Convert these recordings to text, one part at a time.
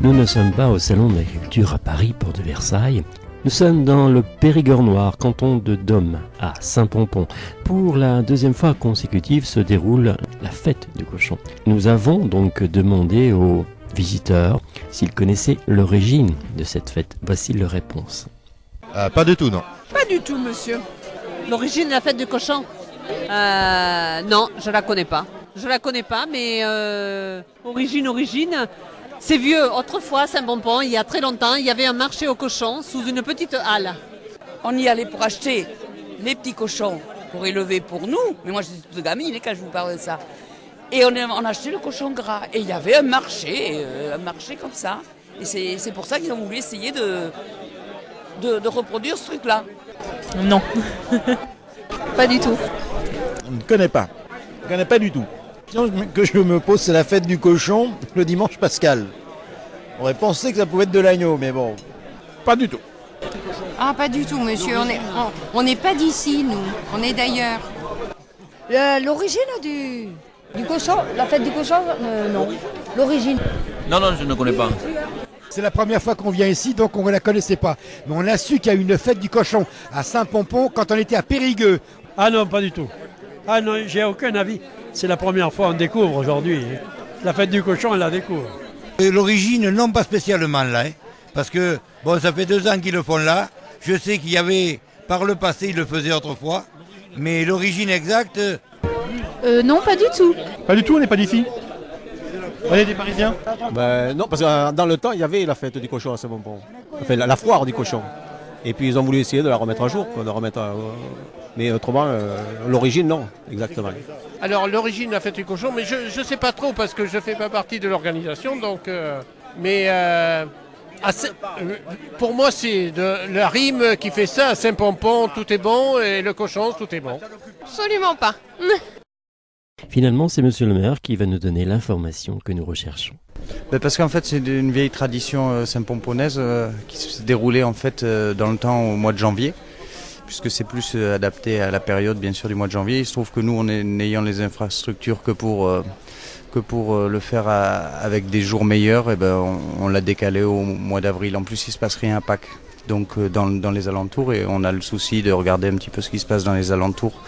Nous ne sommes pas au Salon de l'Agriculture à Paris, Porte de Versailles. Nous sommes dans le Périgord noir, canton de Dôme, à Saint-Pompon. Pour la deuxième fois consécutive se déroule la fête du cochon. Nous avons donc demandé aux visiteurs s'ils connaissaient l'origine de cette fête. Voici leur réponse. Pas du tout, non. Pas du tout, monsieur. L'origine de la fête du cochon non, je la connais pas. Je la connais pas, mais origine, c'est vieux. Autrefois, Saint-Pompon, il y a très longtemps, il y avait un marché aux cochons sous une petite halle. On y allait pour acheter les petits cochons pour élever pour nous. Mais moi, j'étais toute gamine quand je vous parle de ça. Et on achetait le cochon gras. Et il y avait un marché comme ça. Et c'est pour ça qu'ils ont voulu essayer de reproduire ce truc-là. Non. Pas du tout. On ne connaît pas. On ne connaît pas du tout. La question que je me pose, c'est la fête du cochon, le dimanche pascal. On aurait pensé que ça pouvait être de l'agneau, mais bon, pas du tout. Ah, pas du tout, monsieur. On n'est pas d'ici, nous. On est d'ailleurs. L'origine du cochon, la fête du cochon, non. L'origine. Non, je ne connais pas. C'est la première fois qu'on vient ici, donc on ne la connaissait pas. Mais on a su qu'il y a eu une fête du cochon à Saint-Pompon quand on était à Périgueux. Ah non, pas du tout. Ah non, j'ai aucun avis. C'est la première fois qu'on découvre aujourd'hui. La fête du cochon, on la découvre. L'origine, non, pas spécialement là. Parce que, bon, ça fait 2 ans qu'ils le font là. Je sais qu'il y avait, par le passé, ils le faisaient autrefois. Mais l'origine exacte... Non, pas du tout. Pas du tout, on n'est pas d'ici. On est des Parisiens. Non, parce que dans le temps, il y avait la fête du cochon à Saint-Pompon. Enfin, la foire du cochon. Et puis ils ont voulu essayer de la remettre à jour. Mais autrement, l'origine, non, exactement. Alors l'origine de la fête du cochon, mais je ne sais pas trop parce que je ne fais pas partie de l'organisation. Donc, pour moi, c'est la rime qui fait ça. À Saint-Pompon, tout est bon et le cochon, tout est bon. Absolument pas. Finalement, c'est Monsieur le maire qui va nous donner l'information que nous recherchons. Parce qu'en fait, c'est une vieille tradition saint-pomponaise qui se déroulait en fait dans le temps au mois de janvier, puisque c'est plus adapté à la période bien sûr du mois de janvier. Il se trouve que nous, n'ayant les infrastructures que pour le faire avec des jours meilleurs, et on l'a décalé au mois d'avril. En plus, il se passe rien à Pâques, donc dans les alentours, et on a le souci de regarder un petit peu ce qui se passe dans les alentours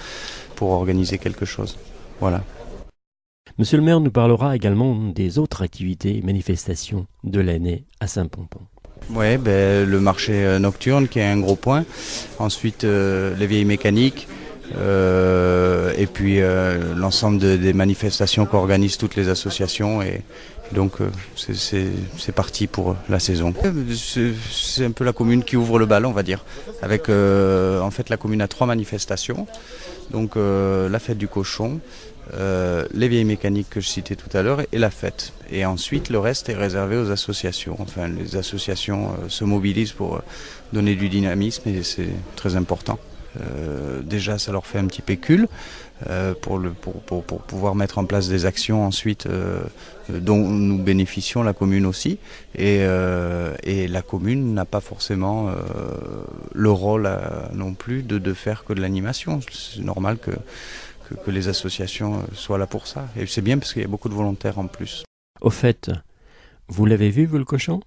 pour organiser quelque chose. Voilà. Monsieur le maire nous parlera également des autres activités et manifestations de l'année à Saint-Pompon. Oui, le marché nocturne qui est un gros point. Ensuite, les vieilles mécaniques. Et puis l'ensemble des manifestations qu'organisent toutes les associations. Et donc, c'est parti pour la saison. C'est un peu la commune qui ouvre le bal, on va dire. Avec, en fait, la commune a 3 manifestations. Donc, la fête du cochon. Les vieilles mécaniques que je citais tout à l'heure et la fête. Et ensuite, le reste est réservé aux associations. Enfin, les associations se mobilisent pour donner du dynamisme et c'est très important. Déjà, ça leur fait un petit pécule pour pouvoir mettre en place des actions ensuite dont nous bénéficions, la commune aussi. Et la commune n'a pas forcément le rôle non plus de faire que de l'animation. C'est normal que les associations soient là pour ça. Et c'est bien parce qu'il y a beaucoup de volontaires en plus. Au fait, vous l'avez vu, vous, le cochon ?